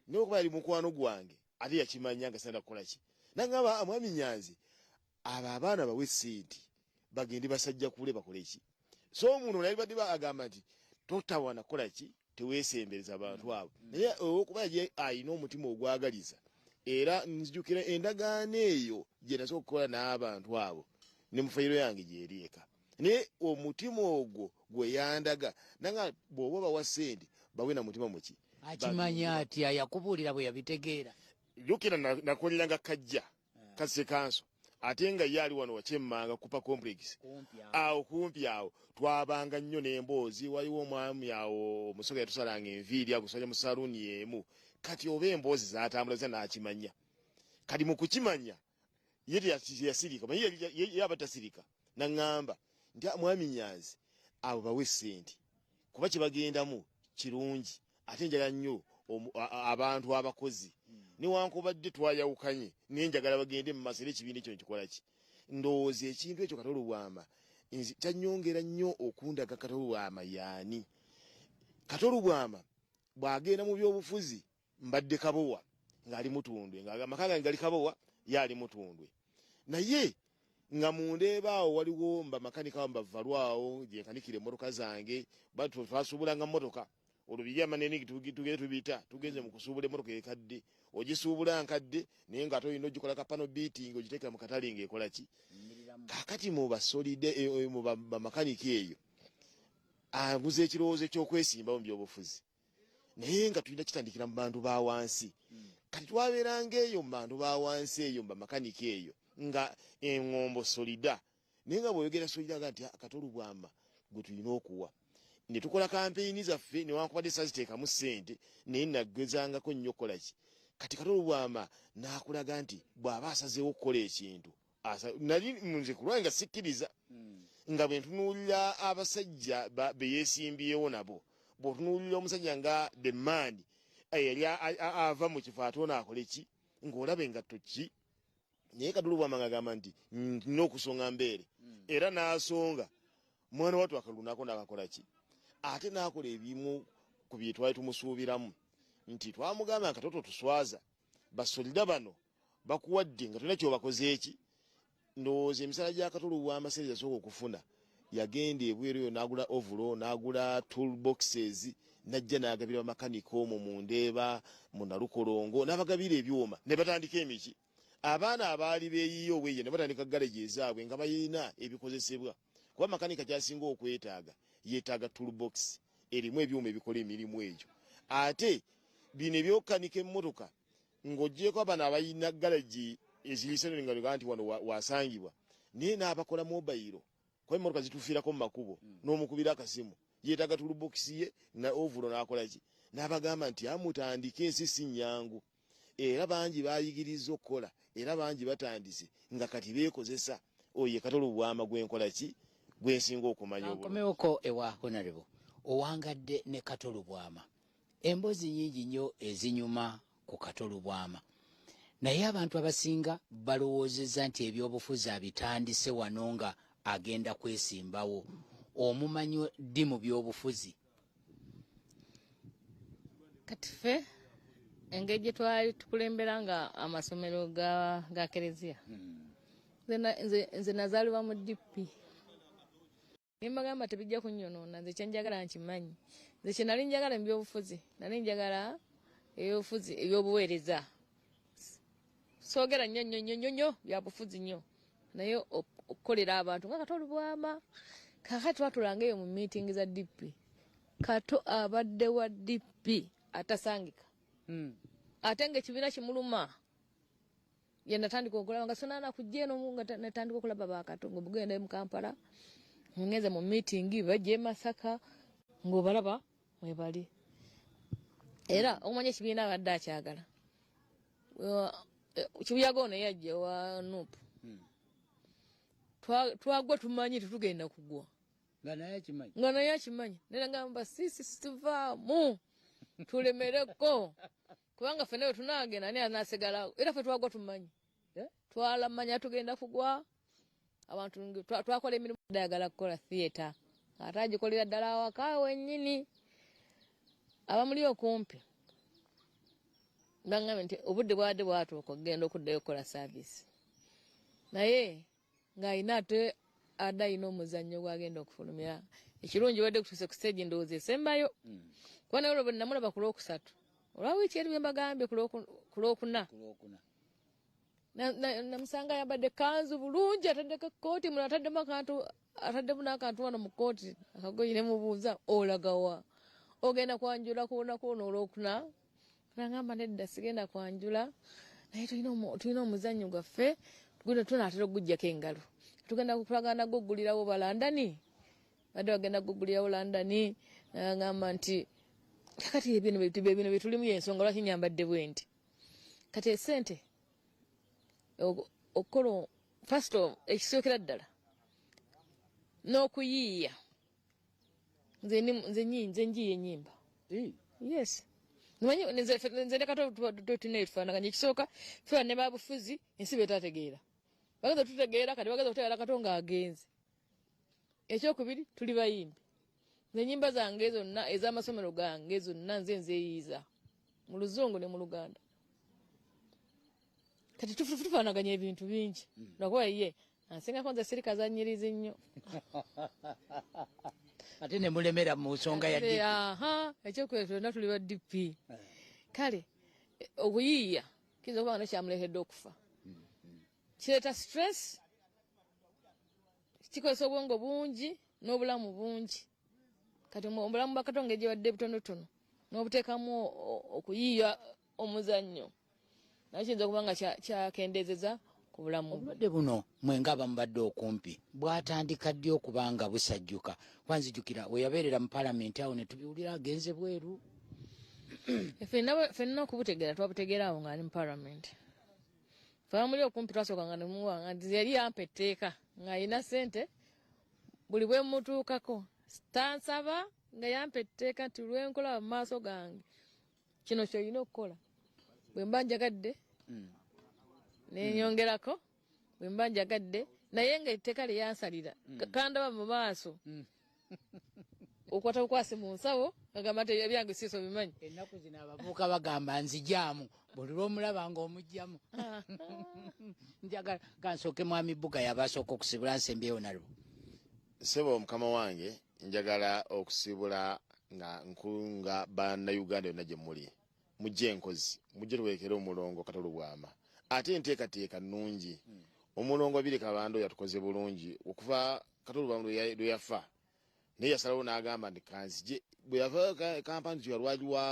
naye okuba yali mukwano gwange ate yakimanya nga senda kukola ki nangamba Mwami Nyanzi abo abaana bawe sente bagende basajja kule bakole ki so omuntu yali badde agamba nti totawana kola ki teweesembereza abantu abo naye okuba ye ayina omutima ogwagaliza era nzijukira endagaano eyo gye nasobola okukola n'abantu abo ne mu fayiro yange gyerieka naye omutima ogwo gwe yandaga nanga bw'oba bawa ssente bawe na mutima muki akimanya atya yakubuulira bwe yabitegeera jukira nakolera kajja kase kanso ate nga yali wano wakyemmanga kupa complex awo kumpi awo twabanga nnyo n'emboozi waliwo omwami awo omusoga yatusalanga enviiri agusonye mu saluuni y'emu kati oba emboozi zatambulaza n'akimanya kati mu kukimanya ye yasirika ye aba tasirika naŋŋamba nti mwami Nyanzi abo bawe ssente kuba kye bagendamu kirungi ate njagala nnyo abantu abakozi newankubadde twayawukanye naye njagala bagende mu maaso era ekibiina ekyo nkikola ki ndowooza ekintu ekyo Kato Lubwama kyanyongera nnyo okundaga Kato Lubwama yaani Kato Lubwama bw'agenda mu byobufuzi mbadde Kabowa ng'ali Mutundwe ng'amaka gange gali Kabowa ye ali Mutundwe naye nga mundeeba awo waliwo mbamakanika mbavalwawo gye nkanikira emmotoka zange twasuubulanga mmotoka olubiri amanene tugende tubiyita tugenze mu kusuubula emmotoka ekadde ogisuubula nkadde naye nga ate olina ogikola kapano beating ogiteeka mu katale ng'ekola ki kakati mu basolide mu bamakanika eyo aguza ekirowoozo ekyokwesimbawo mu byobufuzi naye nga tulina kitandikira mu bantu ba wansi kati twabeeranga eyo mu bantu ba wansi eyo mu bamakanika eyo nga eŋŋombo solida naye nga bw'oyogera solida nga nti Kato Lubwama gwe tulina okuwa ne tukola kampeyini zaffe newankubadde saziteekamu ssente naye naggezangako nnyo okukola ki kati Kato Lubwama n'akulaga nti bw'aba asazeewo okukola ekintu nali nze ku lwange nga sikkiriza nga bwe ntunuulira abasajja be yeesimbyewo nabo bw'otunuulira omusajja nga the man yali ava mu kifo ate ono akole ki ng'olaba engatto ki naye Kato Lubwama ng'agamba nti nina okusonga mbeere era n'asonga mwana wattu akalunako n'akakola ki ate n'akola ebimu ku bye twali tumusuubiramu nti twamugamba Katoto tuswaza basolida bano bakuwadde nga tulina kyobakoze eki ndowooza emisala gya Kato Lubwama seeri yasooka okufuna yagenda ebweru eyo n'agula ovulo n'agula toolboxes najja n'agabira bamakanika omwo mu Ndeeba mu Nalukolongo n'abagabira ebyuma ne batandika emiki abaana abaali beeyiye obweye ne batandika galeji ezaabwe nga bayina ebikozesebwa kuba makanika kyasinga okwetaaga yeetaaga toolbox erimu ebyuma ebikola emirimu egyo ate bino ebyokanika emmotoka ng'oggyeko abana abayina galeji eziyise nga nti wano wasangibwa naye n'abakola mobayiro kuba emmotoka zitufiirako mu makubo n'omukubira akasimu yeetaaga toolbox ye na ovulo n'akola ki n'abagamba nti amutandike ensi si nnyangu era bangi baayigiriza okukola era bangi batandise nga kati beekozesa oye Kato Lubwama gwenkola ki gwensinga okumanya nkomewoko ewa honorable owangadde ne Kato Lubwama emboozi nnyingi nnyo ezinyuma ku Kato Lubwama naye abantu abasinga balowoozezza nti ebyobufuzi abitandise wano nga agenda kwesimbawo omumanyi ddi mu byobufuzi kati ffe engeri gye twali tukulembera nga amasomero ga kereziya nze nazaalibwa mu DP nimbagamba tebijja kunnyonoona nze kyenjagala nkimanyi nze kye nali njagala mu byobufuzi nali njagala ebyobufuzi ebyobuweereza soogera nnyo bya bufuzi nnyo naye okukolera abantu nga Kato Lubwama kakati twatulanga eyo mu meeting za DP Kato abadde wa DP atasangika ate nga ekibiina kimuluma ye natandika okulaba nga sonana kujja eno nga natandika okulaba bakato ng'obugenda mu Kampala ngeze mu meeting bajja e Masaka ng'obalaba mwebali era omanya ekibiina abadde akyagala kibuyaga ono yajja wa Nuupu twagwa tumanyi tetugenda kugwa nga naye akimanyi neragamba sisi tuvaamu tulemereko kubanga ffe nawe tunagenda ani anasigalawo era ffe twagwa tumanyi twalamanya tugenda kugwa abantu twakola emirimu dayagala kukola theatre ate agikolera ddala awaka wennyini abamuli okumpi baŋŋambye nti obudde bwadde bwatuuka okugenda okuddayo okukola service naye ng'alina ate adayina omuzannyo gwagenda okufulumira ekirungi wadde kutuse ku stage ndowooza esembayo kuba naye olwo namulaba ku lwokusatu olwa wiiki eri bwe mbagambye ku lwokuna namusanga ayambadde kanzu bulungi ataddeko ekkooti muno ataddemu n'akantu wano mu kkooti akagoyi ne mubuuza olagawa ogenda kwanjula kuonaku ono olwokuna nagamba nedda sigenda kwanjula naye tulina omuzannyo gwaffe tugenda tunaatera okugujjako engalo tugenda kulagana gugulirawo balandani badde bagenda gugulirawo landani nagamba nti kati bino byetulimu yensonga lwaki nyambadde bwe nti kati esente okukola first ekisookera ddala n'okuyiiya nze njiye ennyimba yes nze nekato tulina ebifaanaganya ekisooka feba ne babufuzi ensi betategeera bageza tutegeera kati bageza kutegeera kato nga agenze ekyokubiri tuli bayimbi nze ennyimba zange zonna ez'amasomero gange zonna nze nzeeyiiza mu luzungu ne mu luganda kati tufaanaganya ebintu bingi lwakuba ye ansingako nze siri kazanyirizi nnyo ate ne mulemera mu nsonga ya DP ekyokubiri twonna tuli ba DP kale okuyiiya kiyinza okuba nga nekyamuleetedde okufa kireeta stress kikozesa obwongo bungi n'obulamu bungi kati obulamu bwakatonga egyebadde butonotono n'obuteekamu okuyiiya omuzannyo naye kiyinza okuba nga kyakendezeza ku bulamu obulwadde buno mwenga abamubadde okumpi bwatandika ddi okuba nga busajjuka kwanzijukira weyabeerera mu palamenti awo ne tubiwulira agenze bweru ffenna okubutegeera twabutegeera awo ng'ali mu palamenti famuli okumpi twasooka nga nemuwanga nti yali yampa etteeka ng'alina ssente buli bwe mutuukako tansaba nga yampa etteeka nti lwenkola mu maaso gange kino kyolina okukola bwe mba njagadde nenyongerako bwe mba njagadde naye nga etteeka lyeyansalira kandaba mu maaso okwata bukwasi mu nsawo agamba nti ebyange siiso bimanyi ennaku zino abavubuka bagamba nzijaamu buli lwomulaba nga omugjamu njagala kansooke mwami bbuga yabasooka okusibula nsembyewo nalwo sebo mukama wange njagala okusibula nga nkunga bannayuganda yonna gye muli mujje enkozi mujje tuwerekere omulongo Kato Lubwama ate enteekateeka nnungi omulongo Biri Kabando yatukoze bulungi okuva Kato Lubwama lwe yafa naye yasalawo n'agamba nti kanzije bwe yava kampani tuyalwali wa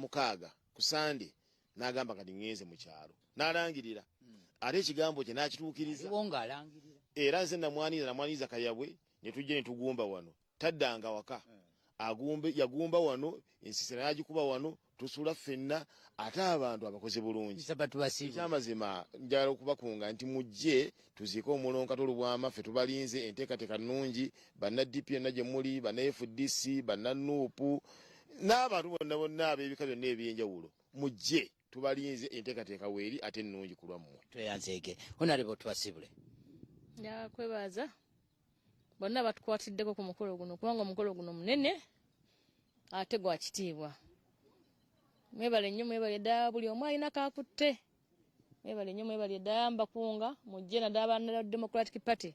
mukaaga ku sande n'agamba kati ngenze mu kyalo n'alangirira ate ekigambo kye n'akituukiriza era nze namwaniza kayabwe ne tujje ne tugumba wano taddanga waka yagumba wano ensisira yagikuba wano tusula ffenna ate abantu abakoze bulungi ekyamazima njagala okubakunga nti mujje tuziike omulongo Kato Lubwama ffe tubalinze enteekateeka nnungi banna DP yonna gye muli banna FDC banna nuupu n'abantu bonna ab'ebika byonna ebyenjawulo mujje tubalinze enteekateeka weeri ate nnungi ku lwammwe tweyanzeege onalebo tubasibule yakwebaza bonna batukwatiddeko ku mukolo guno kubanga omukolo guno munene ate gwa kitiibwa mwebale nnyo mwebale ddala buli omu alina kakutte mwebale nnyo mwebale ddala mbakunga mujje naddala ba Democratic Party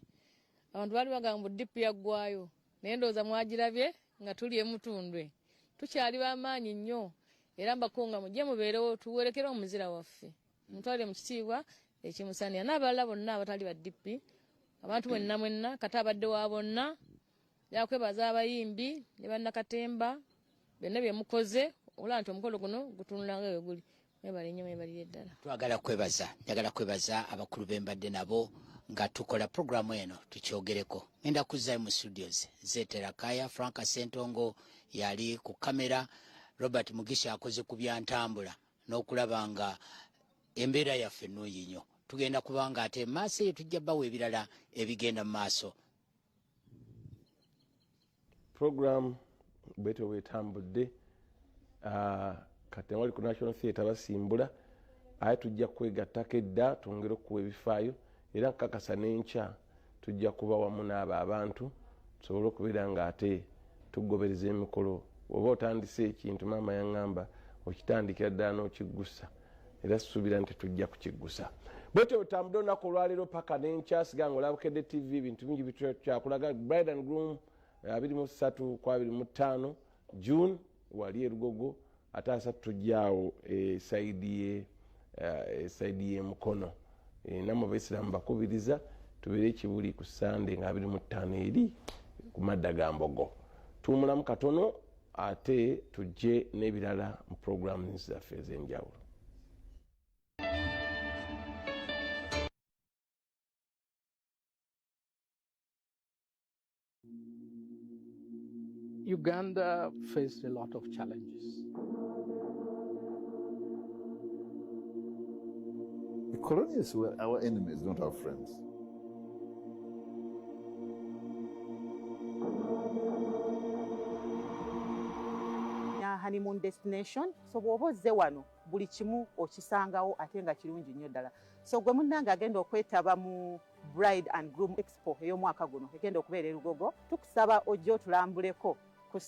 abantu baali bagamba DP yaggwayo naye ndowooza mwagirabye nga tuli emutundwe tukyali b'amaanyi nnyo era mbakunga mujje mubeerewo tuwerekere omuzira waffe mutwale mu kitiibwa ekimusanira n'abalala bonna abatali ba DP abantu mwenna kati abadde wa bonna yakwebaza abayimbi ne bannakatemba byonna bye mukoze olaba nti omukolo guno gutunula nga we guli mwebale nnyo mwebalire ddala njagala kwebaza abakulu bembadde nabo nga tukola programu eno tukyogereko ngenda kuzzayo mu studios Zetera Kaya Franka Sentongo yali ku kamera Robert Mugisha akoze ku byantambula n'okulaba nga embeera yaffe nnungi nnyo tugenda kubanga ate maaso eyo tujja bawa ebirala ebigenda mu maaso program bwete wetambudde kati wali ku National Theatre basimbula aye tujja kwegattako edda twongere okuwa ebifaayo era nkakasa n'enkya tujja kuba wamu n'abo abantu tusobole okubeera nga ate tugobereza emikolo oba otandise ekintu maama yaŋŋamba okitandikira ddala n'okiggusa era suubira nti tujja kukiggusa bwete otambudde olunaku olwaleero paka n'enkya siga ng'olabukedde tv ebintu bingi bikyakulaga bride and groom 23-25 June wali erugogo ate asatu tujjaawo esaidi y'emukono namwe abaisiraamu bakubiriza tubeere ekibuli ku Sunday nga 25 eri ku madda ga Mbogo. Tuwumulamu katono ate tujje n'ebirala mu programs zaffe ez'enjawulo. Uganda faced a lot of challenges. The colonialists were our enemies, not our friends. Honeymoon destination so bw'oba ozze wano buli kimu okisangawo ate nga kirungi nnyo ddala. So gwe munnange agenda okwetaba mu Bride and Groom Expo ey'omwaka guno egenda okubeera e Lugogo, tukusaba ojje otulambuleko ku